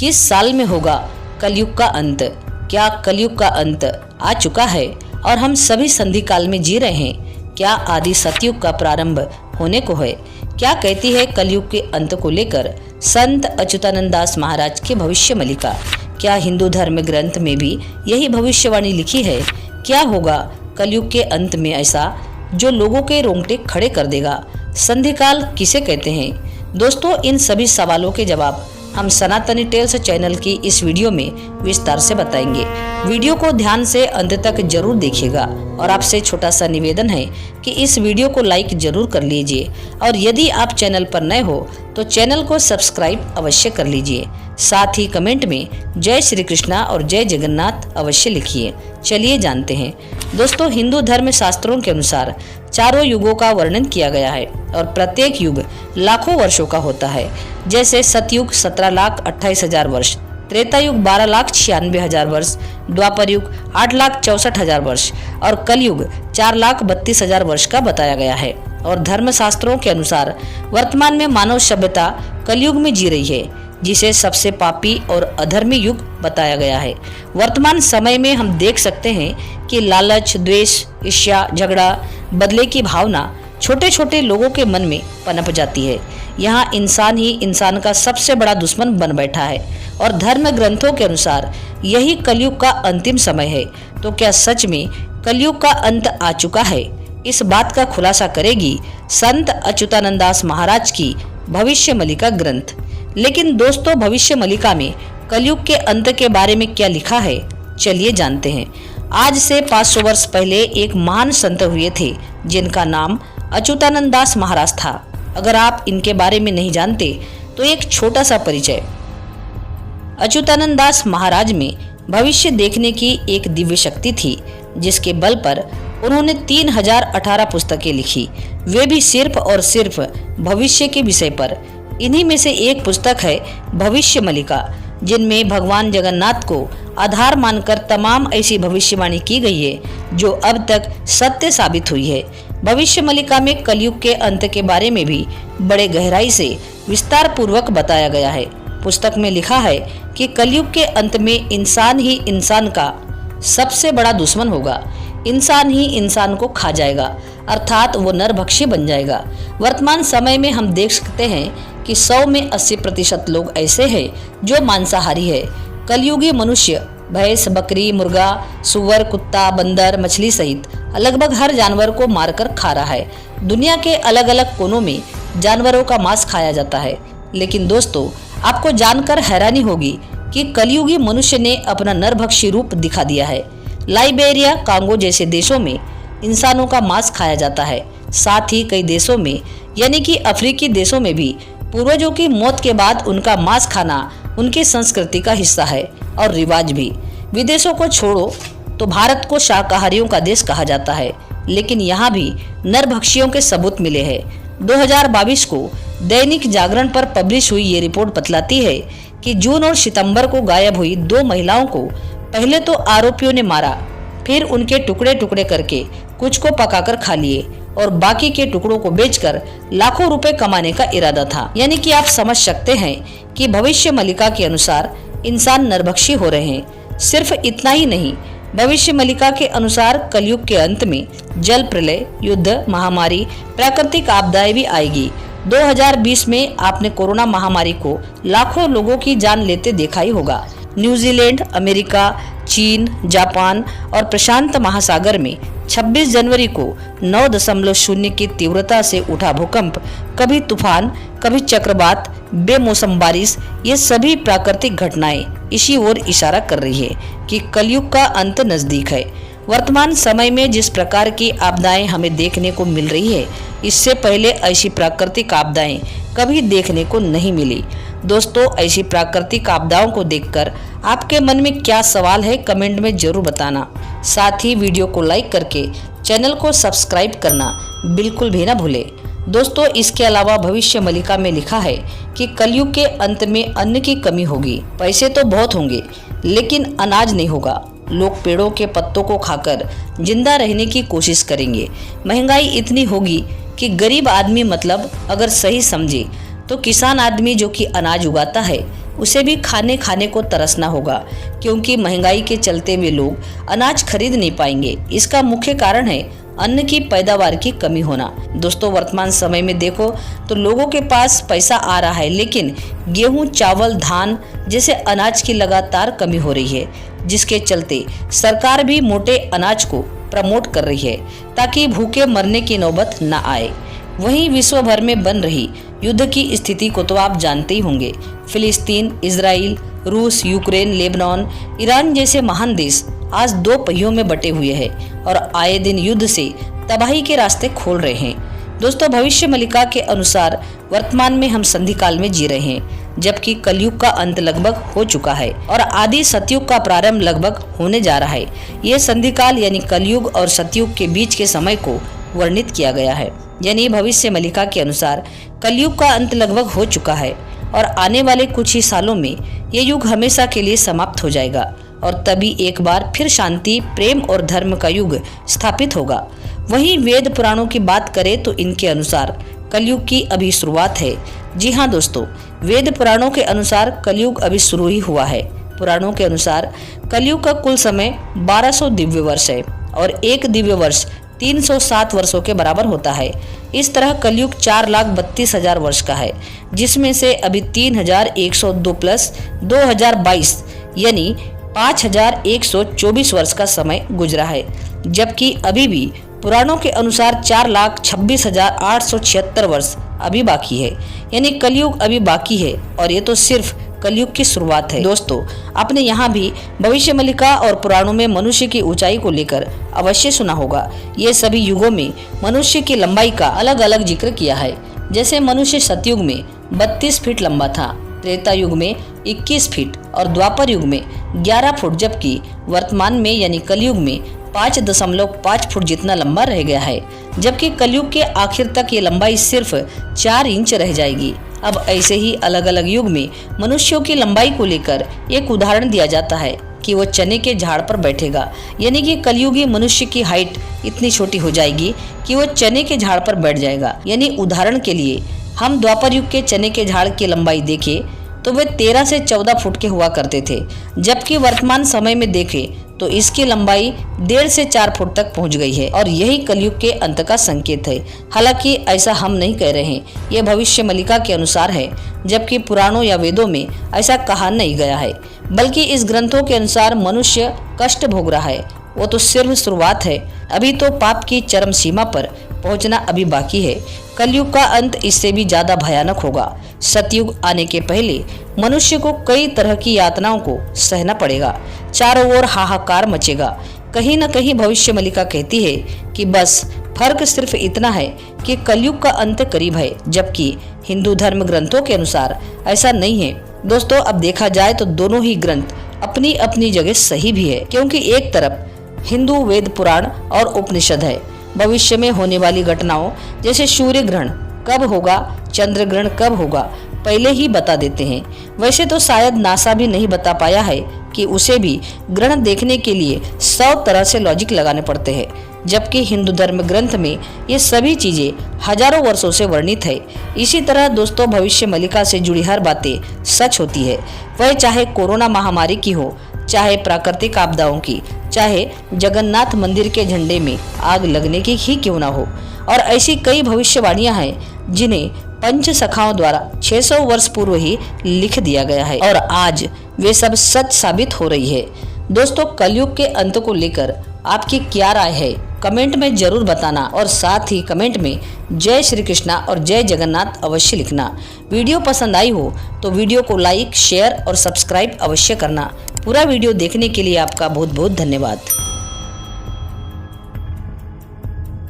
किस साल में होगा कलयुग का अंत? क्या कलयुग का अंत आ चुका है और हम सभी संधि काल में जी रहे हैं? क्या आदि सतयुग का प्रारंभ होने को है? क्या कहती है कलयुग के अंत को लेकर संत अच्युतानंद दास महाराज की भविष्य मलिका? क्या हिंदू धर्म ग्रंथ में भी यही भविष्यवाणी लिखी है? क्या होगा कलयुग के अंत में ऐसा जो लोगों के रोंगटे खड़े कर देगा? संधि काल किसे कहते हैं? दोस्तों, इन सभी सवालों के जवाब हम सनातनी टेल्स चैनल की इस वीडियो में विस्तार से बताएंगे। वीडियो को ध्यान से अंत तक जरूर देखिएगा और आपसे छोटा सा निवेदन है कि इस वीडियो को लाइक जरूर कर लीजिए और यदि आप चैनल पर नए हो तो चैनल को सब्सक्राइब अवश्य कर लीजिए। साथ ही कमेंट में जय श्री कृष्णा और जय जगन्नाथ अवश्य लिखिए। चलिए जानते हैं। दोस्तों, हिंदू धर्म शास्त्रों के अनुसार चारों युगों का वर्णन किया गया है और प्रत्येक युग लाखों वर्षों का होता है। जैसे सतयुग 17,28,000 वर्ष, त्रेता युग 12,96,000 वर्ष, द्वापर युग 8,64,000 वर्ष और कलयुग 4,32,000 वर्ष का बताया गया है। और धर्मशास्त्रों के अनुसार वर्तमान में मानव सभ्यता कलयुग में जी रही है, जिसे सबसे पापी और अधर्मी युग बताया गया है। वर्तमान समय में हम देख सकते हैं कि लालच, द्वेष, ईर्ष्या, झगड़ा, बदले की भावना छोटे छोटे लोगों के मन में पनप जाती है। यहाँ इंसान ही इंसान का सबसे बड़ा दुश्मन बन बैठा है और धर्म ग्रंथों के अनुसार यही कलयुग का अंतिम समय है। तो क्या सच में कलयुग का अंत आ चुका है? इस बात का खुलासा करेगी संत अच्युतानंद दास महाराज की भविष्य मलिका ग्रंथ। लेकिन दोस्तों, भविष्य मलिका में कलयुग के अंत के बारे में क्या लिखा है, चलिए जानते हैं। आज से 500 वर्ष पहले एक महान संत हुए थे जिनका नाम अच्युतानंद दास महाराज था। अगर आप इनके बारे में नहीं जानते तो एक छोटा सा परिचय। अच्युतानंद दास महाराज में भविष्य देखने की एक दिव्य शक्ति थी, जिसके बल पर उन्होंने 3018 पुस्तकें लिखी, वे भी सिर्फ और सिर्फ भविष्य के विषय पर। इन्हीं में से एक पुस्तक है भविष्य मलिका, जिनमें भगवान जगन्नाथ को आधार मानकर तमाम ऐसी भविष्यवाणी की गई है जो अब तक सत्य साबित हुई है। भविष्य मलिका में कलयुग के अंत के बारे में भी बड़े गहराई से विस्तार पूर्वक बताया गया है। पुस्तक में लिखा है कि कलयुग के अंत में इंसान ही इंसान का सबसे बड़ा दुश्मन होगा। इंसान ही इंसान को खा जाएगा, अर्थात वो नरभक्षी बन जाएगा। वर्तमान समय में हम देख सकते हैं कि 100 में 80% लोग ऐसे हैं जो मांसाहारी है। कलयुगी मनुष्य भैंस, बकरी, मुर्गा, सुअर, कुत्ता, बंदर, मछली सहित लगभग हर जानवर को मारकर खा रहा है। दुनिया के अलग अलग कोनों में जानवरों का मांस खाया जाता है। लेकिन दोस्तों, आपको जानकर हैरानी होगी कि कलयुगी मनुष्य ने अपना नरभक्षी रूप दिखा दिया है। लाइबेरिया, कांगो जैसे देशों में इंसानों का मांस खाया जाता है। साथ ही कई देशों में यानी कि अफ्रीकी देशों में भी पूर्वजों की मौत के बाद उनका मांस खाना उनकी संस्कृति का हिस्सा है और रिवाज भी। विदेशों को छोड़ो तो भारत को शाकाहारियों का देश कहा जाता है, लेकिन यहाँ भी नरभक्षियों के सबूत मिले हैं। 2022 को दैनिक जागरण पर पब्लिश हुई ये रिपोर्ट बतलाती है कि जून और सितंबर को गायब हुई 2 महिलाओं को पहले तो आरोपियों ने मारा, फिर उनके टुकड़े टुकड़े करके कुछ को पकाकर खा लिए और बाकी के टुकड़ों को बेचकर लाखों रुपए कमाने का इरादा था। यानी कि आप समझ सकते हैं कि भविष्य मलिका के अनुसार इंसान नरभक्षी हो रहे हैं। सिर्फ इतना ही नहीं, भविष्य मलिका के अनुसार कलयुग के अंत में जल प्रलय, युद्ध, महामारी, प्राकृतिक आपदाएं भी आएगी। 2020 में आपने कोरोना महामारी को लाखों लोगों की जान लेते देखा ही होगा। न्यूजीलैंड, अमेरिका, चीन, जापान और प्रशांत महासागर में 26 जनवरी को 9.0 की तीव्रता से उठा भूकंप, कभी तूफान, कभी चक्रवात, बेमौसम बारिश, ये सभी प्राकृतिक घटनाएं इसी ओर इशारा कर रही है कि कलयुग का अंत नजदीक है। वर्तमान समय में जिस प्रकार की आपदाएं हमें देखने को मिल रही है, इससे पहले ऐसी प्राकृतिक आपदाएं कभी देखने को नहीं मिली। दोस्तों, ऐसी प्राकृतिक आपदाओं को देखकर आपके मन में क्या सवाल है, कमेंट में जरूर बताना। साथ ही वीडियो को लाइक करके चैनल को सब्सक्राइब करना बिल्कुल भी ना भूलें। दोस्तों, इसके अलावा भविष्य मलिका में लिखा है कि कलयुग के अंत में अन्न की कमी होगी। पैसे तो बहुत होंगे लेकिन अनाज नहीं होगा। लोग पेड़ों के पत्तों को खाकर जिंदा रहने की कोशिश करेंगे। महंगाई इतनी होगी कि गरीब आदमी, मतलब अगर सही समझे तो किसान आदमी जो कि अनाज उगाता है, उसे भी खाने खाने को तरसना होगा, क्योंकि महंगाई के चलते वे लोग अनाज खरीद नहीं पाएंगे। इसका मुख्य कारण है अन्न की पैदावार की कमी होना। दोस्तों, वर्तमान समय में देखो तो लोगों के पास पैसा आ रहा है, लेकिन गेहूं, चावल, धान जैसे अनाज की लगातार कमी हो रही है, जिसके चलते सरकार भी मोटे अनाज को प्रमोट कर रही है ताकि भूखे मरने की नौबत न आए। वहीं विश्व भर में बन रही युद्ध की स्थिति को तो आप जानते ही होंगे। फिलिस्तीन, इजराइल, रूस, यूक्रेन, लेबनान, ईरान जैसे महान देश आज दो पहियों में बटे हुए हैं और आए दिन युद्ध से तबाही के रास्ते खोल रहे हैं। दोस्तों, भविष्य मलिका के अनुसार वर्तमान में हम संधि काल में जी रहे हैं, जबकि कलयुग का अंत लगभग हो चुका है और आदि सतयुग का प्रारंभ लगभग होने जा रहा है। यह संधि काल यानी कलयुग और सतयुग के बीच के समय को वर्णित किया गया है। यानी भविष्य मलिका के अनुसार कलयुग का अंत लगभग हो चुका है और आने वाले कुछ ही सालों में ये युग हमेशा के लिए समाप्त हो जाएगा और तभी एक बार फिर शांति, प्रेम और धर्म का युग स्थापित होगा। वहीं वेद पुराणों की बात करें तो इनके अनुसार कलयुग की अभी शुरुआत है। जी हाँ दोस्तों, वेद पुराणों के अनुसार कलयुग अभी शुरू ही हुआ है। पुराणों के अनुसार कलयुग का कुल समय 1200 दिव्य वर्ष है और एक दिव्य वर्ष 307 वर्षों के बराबर होता है। इस तरह कलयुग 4,32,000 वर्ष का है, जिसमें से अभी 3,102 प्लस 2022 यानी 5,124 वर्ष का समय गुजरा है, जबकि अभी भी पुराणों के अनुसार 4,26,876 वर्ष अभी बाकी है। यानी कलयुग अभी बाकी है और ये तो सिर्फ कलयुग की शुरुआत है। दोस्तों, आपने यहाँ भी भविष्य मलिका और पुराणों में मनुष्य की ऊंचाई को लेकर अवश्य सुना होगा। ये सभी युगों में मनुष्य की लंबाई का अलग अलग जिक्र किया है। जैसे मनुष्य सतयुग में 32 फीट लंबा था, त्रेता युग में 21 फीट और द्वापर युग में 11 फुट, जबकि वर्तमान में यानी कलयुग में 5.5 फुट जितना लंबा रह गया है। जबकि कलयुग के आखिर तक ये लंबाई सिर्फ 4 इंच रह जाएगी। अब ऐसे ही अलग अलग युग में मनुष्यों की लंबाई को लेकर एक उदाहरण दिया जाता है कि वो चने के झाड़ पर बैठेगा। यानी कि कलयुगी मनुष्य की हाइट इतनी छोटी हो जाएगी कि वो चने के झाड़ पर बैठ जाएगा। यानी उदाहरण के लिए हम द्वापर युग के चने के झाड़ की लंबाई देखें तो वे 13 से 14 फुट के हुआ करते थे, जबकि वर्तमान समय में देखें तो इसकी लंबाई 1.5 से 4 फुट तक पहुंच गई है और यही कलयुग के अंत का संकेत है। हालांकि ऐसा हम नहीं कह रहे हैं, ये भविष्य मलिका के अनुसार है, जबकि पुराणों या वेदों में ऐसा कहा नहीं गया है, बल्कि इस ग्रंथों के अनुसार मनुष्य कष्ट भोग रहा है। वो तो सिर्फ शुरुआत है, अभी तो पाप की चरम सीमा पर पहुंचना अभी बाकी है। कलयुग का अंत इससे भी ज्यादा भयानक होगा। सतयुग आने के पहले मनुष्य को कई तरह की यातनाओं को सहना पड़ेगा, चारों ओर हाहाकार मचेगा। कहीं न कहीं भविष्य मलिका कहती है कि बस फर्क सिर्फ इतना है कि कलयुग का अंत करीब है, जबकि हिंदू धर्म ग्रंथों के अनुसार ऐसा नहीं है। दोस्तों, अब देखा जाए तो दोनों ही ग्रंथ अपनी अपनी जगह सही भी है, क्योंकि एक तरफ हिंदू वेद पुराण और उपनिषद है, भविष्य में होने वाली घटनाओं जैसे सूर्य ग्रहण कब होगा, चंद्र ग्रहण कब होगा, पहले ही बता देते हैं। वैसे तो शायद नासा भी नहीं बता पाया है कि उसे भी ग्रहण देखने के लिए 100 तरह से लॉजिक लगाने पड़ते हैं, जबकि हिंदू धर्म ग्रंथ में ये सभी चीजें हजारों वर्षों से वर्णित है। इसी तरह दोस्तों, भविष्य मलिका से जुड़ी हर बातें सच होती है, वह चाहे कोरोना महामारी की हो, चाहे प्राकृतिक आपदाओं की, चाहे जगन्नाथ मंदिर के झंडे में आग लगने की ही क्यों ना हो। और ऐसी कई भविष्यवाणियां हैं जिन्हें पंच सखाओं द्वारा 600 वर्ष पूर्व ही लिख दिया गया है और आज वे सब सच साबित हो रही है। दोस्तों, कलयुग के अंत को लेकर आपकी क्या राय है, कमेंट में जरूर बताना और साथ ही कमेंट में जय श्री कृष्णा और जय जगन्नाथ अवश्य लिखना। वीडियो पसंद आई हो तो वीडियो को लाइक, शेयर और सब्सक्राइब अवश्य करना। पूरा वीडियो देखने के लिए आपका बहुत बहुत धन्यवाद।